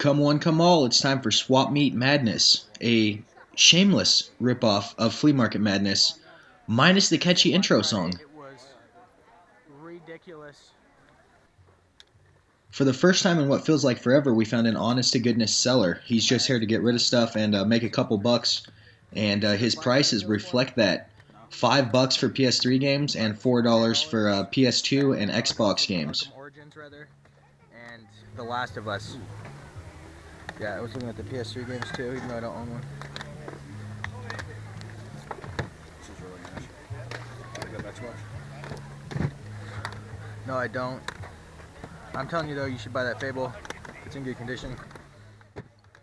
Come one, come all, it's time for Swap Meet Madness, a shameless ripoff of Flea Market Madness, minus the catchy intro song. It was ridiculous. For the first time in what feels like forever, we found an honest-to-goodness seller. He's just here to get rid of stuff and make a couple bucks, and his prices reflect that. $5 for PS3 games and $4 for PS2 and Xbox games. Origins, rather, and The Last of Us. Yeah, I was looking at the PS3 games too, even though I don't own one. This is really nice. You got Xbox? No, I don't. I'm telling you though, you should buy that Fable. It's in good condition.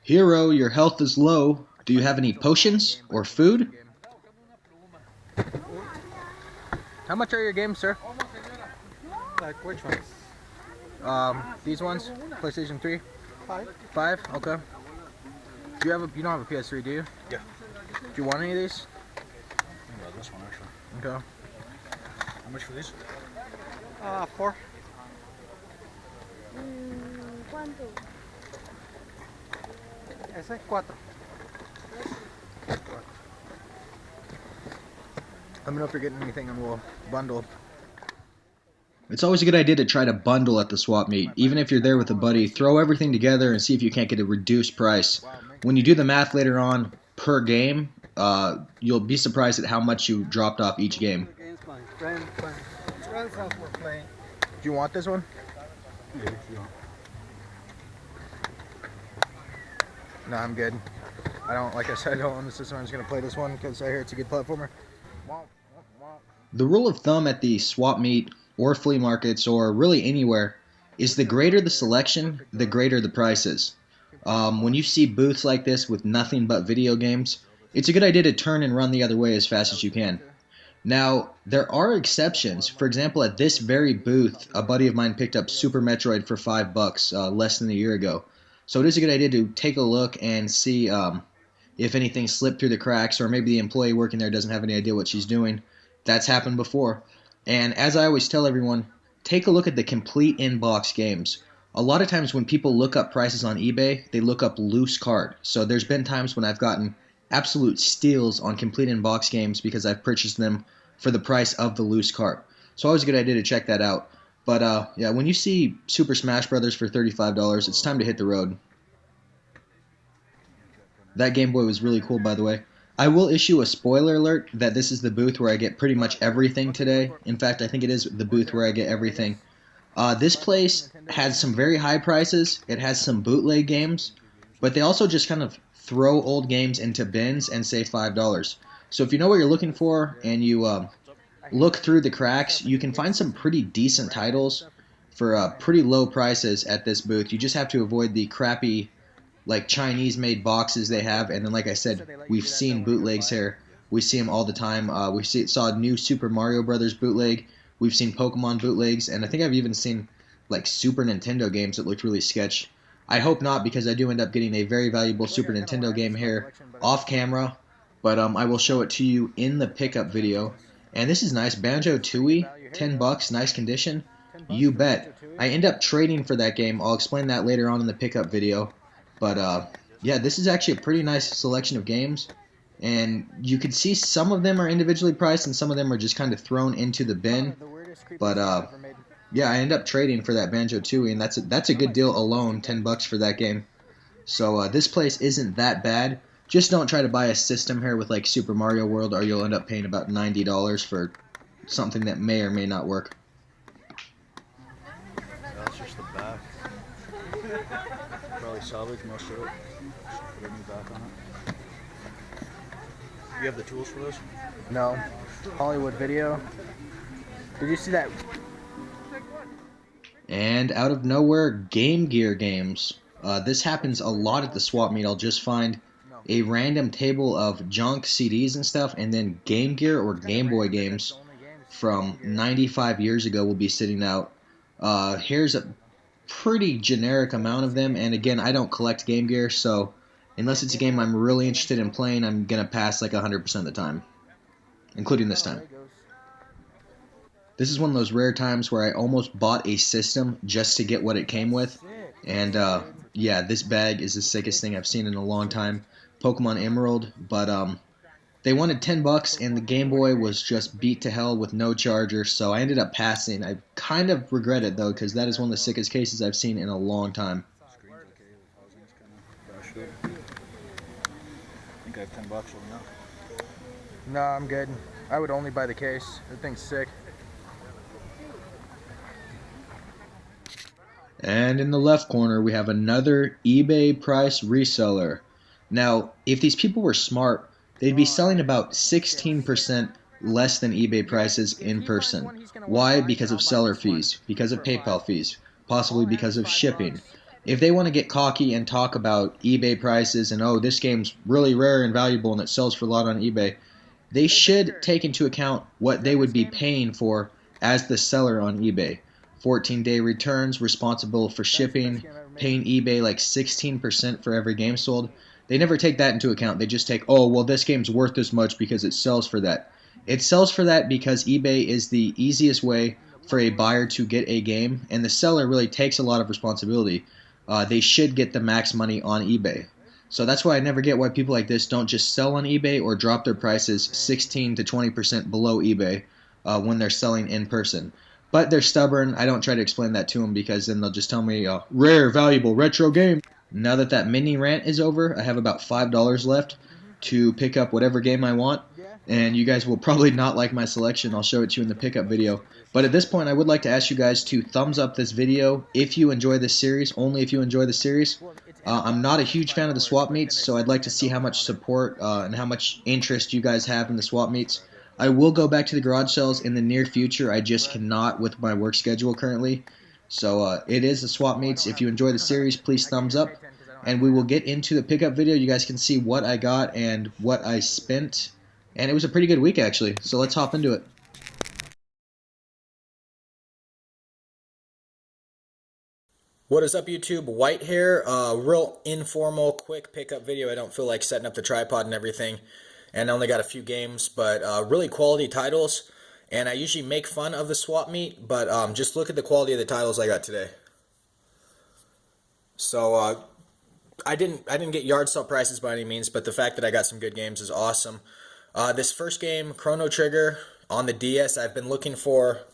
Hero, your health is low. Do you have any potions or food? How much are your games, sir? Like which ones? These ones? PlayStation 3? 5. 5? Okay. You don't have a PS3, do you? Yeah. Do you want any of these? Yeah, this one actually. Okay. How much for these? 4. ¿Cuánto? Ese es 4. Let me know if you're getting anything and we'll bundle. It's always a good idea to try to bundle at the swap meet. Even if you're there with a buddy, throw everything together and see if you can't get a reduced price. When you do the math later on per game, you'll be surprised at how much you dropped off each game. Friends were playing. Do you want this one? Yeah. No, I'm good. I don't, like I said, I don't own the system. I'm just going to play this one because I hear it's a good platformer. The rule of thumb at the swap meet or flea markets or really anywhere is the greater the selection, the greater the prices. When you see booths like this with nothing but video games, it's a good idea to turn and run the other way as fast as you can. Now, there are exceptions. For example, at this very booth, a buddy of mine picked up Super Metroid for $5 less than a year ago. So it is a good idea to take a look and see if anything slipped through the cracks, or maybe the employee working there doesn't have any idea what she's doing. That's happened before. And as I always tell everyone, take a look at the complete in-box games. A lot of times when people look up prices on eBay, they look up loose card. So there's been times when I've gotten absolute steals on complete in-box games because I've purchased them for the price of the loose card. So always a good idea to check that out. But yeah, when you see Super Smash Brothers for $35, it's time to hit the road. That Game Boy was really cool, by the way. I will issue a spoiler alert that this is the booth where I get pretty much everything today. In fact, I think it is the booth where I get everything. This place has some very high prices. It has some bootleg games, but they also just kind of throw old games into bins and say $5. So if you know what you're looking for and you look through the cracks, you can find some pretty decent titles for pretty low prices at this booth. You just have to avoid the crappy, like, Chinese-made boxes they have. And then, like I said, we've seen bootlegs here. We see them all the time. We saw a new Super Mario Brothers bootleg. We've seen Pokemon bootlegs, and I think I've even seen like Super Nintendo games that looked really sketch. I hope not, because I do end up getting a very valuable Super Nintendo game here off camera, but I will show it to you in the pickup video. And this is nice. Banjo-Tooie, $10, nice condition. You bet. I end up trading for that game. I'll explain that later on in the pickup video. But yeah, this is actually a pretty nice selection of games. And you can see some of them are individually priced and some of them are just kind of thrown into the bin. But yeah, I end up trading for that Banjo-Tooie, and that's a good deal alone, $10 for that game. So this place isn't that bad. Just don't try to buy a system here with like Super Mario World, or you'll end up paying about $90 for something that may or may not work. That's just the back. Probably salvage most of it. Put a new back on it. You have the tools for this? No. Hollywood Video. Did you see that? And out of nowhere, Game Gear games. This happens a lot at the swap meet. I'll just find a random table of junk CDs and stuff, and then Game Gear or Game Boy games from 95 years ago will be sitting out. Here's a pretty generic amount of them, and again, I don't collect Game Gear, so unless it's a game I'm really interested in playing, I'm going to pass like 100% of the time, including this time. This is one of those rare times where I almost bought a system just to get what it came with, and yeah, this bag is the sickest thing I've seen in a long time. Pokemon Emerald, but they wanted $10 and the Game Boy was just beat to hell with no charger, so I ended up passing. I kind of regret it though, because that is one of the sickest cases I've seen in a long time. Screen's okay. The housing's kind of bashed up. I think I have $10. Let me know. No, I'm good. I would only buy the case. The thing's sick. And in the left corner, we have another eBay price reseller. Now, if these people were smart, they'd be selling about 16% less than eBay prices in person. Why? Because of seller fees, because of PayPal fees, possibly because of shipping. If they want to get cocky and talk about eBay prices and, oh, this game's really rare and valuable and it sells for a lot on eBay, they should take into account what they would be paying for as the seller on eBay. 14-day returns, responsible for shipping, paying eBay like 16% for every game sold. They never take that into account. They just take, oh, well, this game's worth this much because it sells for that. It sells for that because eBay is the easiest way for a buyer to get a game, and the seller really takes a lot of responsibility. They should get the max money on eBay. So that's why I never get why people like this don't just sell on eBay or drop their prices 16 to 20% below eBay when they're selling in person. But they're stubborn. I don't try to explain that to them because then they'll just tell me, rare, valuable, retro game. Now that that mini rant is over, I have about $5 left to pick up whatever game I want. And you guys will probably not like my selection. I'll show it to you in the pickup video. But at this point, I would like to ask you guys to thumbs up this video if you enjoy this series, only if you enjoy the series. I'm not a huge fan of the swap meets, so I'd like to see how much support and how much interest you guys have in the swap meets. I will go back to the garage sales in the near future. I just cannot with my work schedule currently. So it is the swap meets. If you enjoy the series, please thumbs up. And we will get into the pickup video. You guys can see what I got and what I spent. And it was a pretty good week, actually. So let's hop into it. What is up, YouTube? White here. Real informal, quick pickup video. I don't feel like setting up the tripod and everything. And I only got a few games, but really quality titles. And I usually make fun of the swap meet, but just look at the quality of the titles I got today. So I didn't get yard sale prices by any means, but the fact that I got some good games is awesome. This first game, Chrono Trigger on the DS, I've been looking for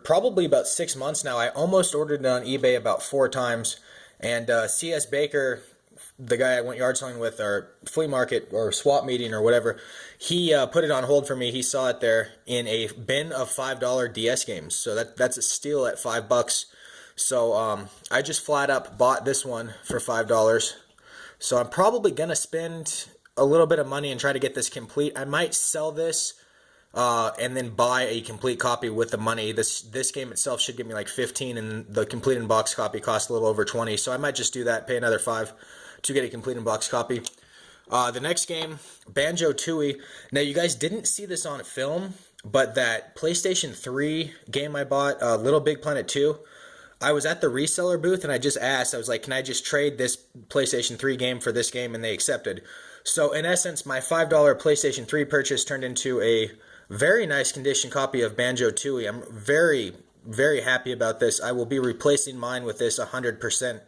probably about 6 months now. I almost ordered it on eBay about 4 times, and C.S. Baker, the guy I went yard selling with, or flea market or swap meeting or whatever, he put it on hold for me. He saw it there in a bin of $5 DS games, so that's a steal at $5. So I just flat up bought this one for $5. So I'm probably gonna spend a little bit of money and try to get this complete. I might sell this and then buy a complete copy with the money. This game itself should give me like 15, and the complete in box copy costs a little over 20. So I might just do that, pay another 5 to get a complete in box copy. The next game, Banjo-Tooie. Now you guys didn't see this on film, but that PlayStation 3 game I bought, Little Big Planet 2. I was at the reseller booth and I just asked, I was like, can I just trade this PlayStation 3 game for this game? And they accepted. So in essence, my $5 PlayStation 3 purchase turned into a very nice condition copy of Banjo-Tooie. I'm very, very happy about this. I will be replacing mine with this 100%.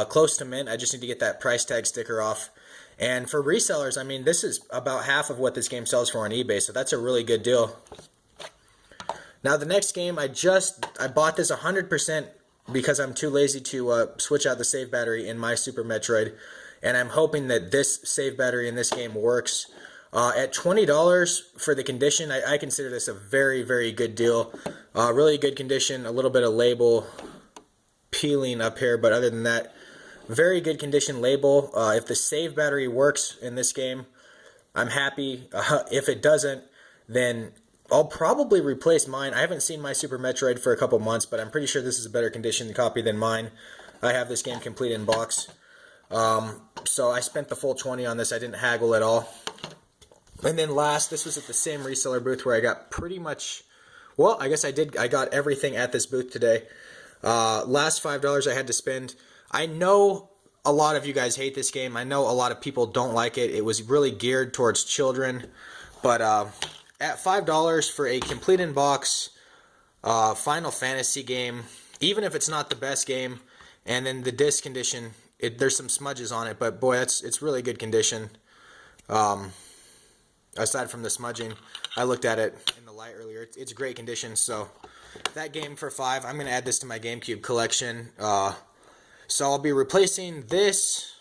Close to mint. I just need to get that price tag sticker off. And for resellers, I mean, this is about half of what this game sells for on eBay, so that's a really good deal. Now the next game, I bought this 100% because I'm too lazy to switch out the save battery in my Super Metroid, and I'm hoping that this save battery in this game works. At $20 for the condition, I consider this a very, very good deal. Really good condition, a little bit of label peeling up here, but other than that, very good condition label. If the save battery works in this game, I'm happy. If it doesn't, then I'll probably replace mine. I haven't seen my Super Metroid for a couple months, but I'm pretty sure this is a better condition copy than mine. I have this game complete in box. So I spent the full 20 on this. I didn't haggle at all. And then last, this was at the same reseller booth where I got pretty much, well, I guess I got everything at this booth today. Last $5 I had to spend. I know a lot of you guys hate this game. I know a lot of people don't like it. It was really geared towards children. But at $5 for a complete in box Final Fantasy game, even if it's not the best game, And then the disc condition, there's some smudges on it, but boy, it's really good condition. Aside from the smudging, I looked at it in the light earlier. It's great condition. So that game for $5. I'm going to add this to my GameCube collection. So I'll be replacing this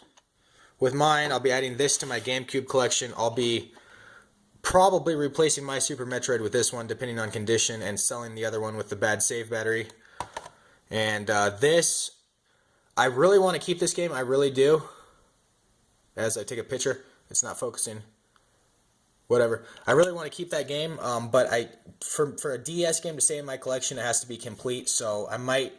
with mine. I'll be adding this to my GameCube collection. I'll be probably replacing my Super Metroid with this one, depending on condition, and selling the other one with the bad save battery. And this, I really want to keep this game. I really do. As I take a picture, it's not focusing. Whatever. I really want to keep that game, but for a DS game to stay in my collection, it has to be complete. So I might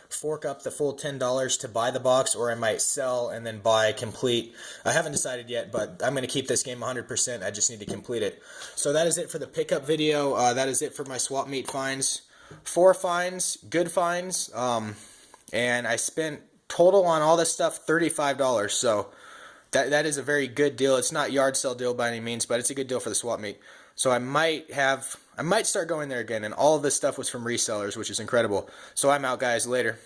fork up the full $10 to buy the box, or I might sell and then buy complete. I haven't decided yet, but I'm going to keep this game 100%. I just need to complete it. So that is it for the pickup video. That is it for my swap meet finds. 4 finds, good finds, and I spent total on all this stuff $35. So that is a very good deal. It's not yard sale deal by any means, but it's a good deal for the swap meet. So I might start going there again, and all of this stuff was from resellers, which is incredible. So I'm out, guys. Later.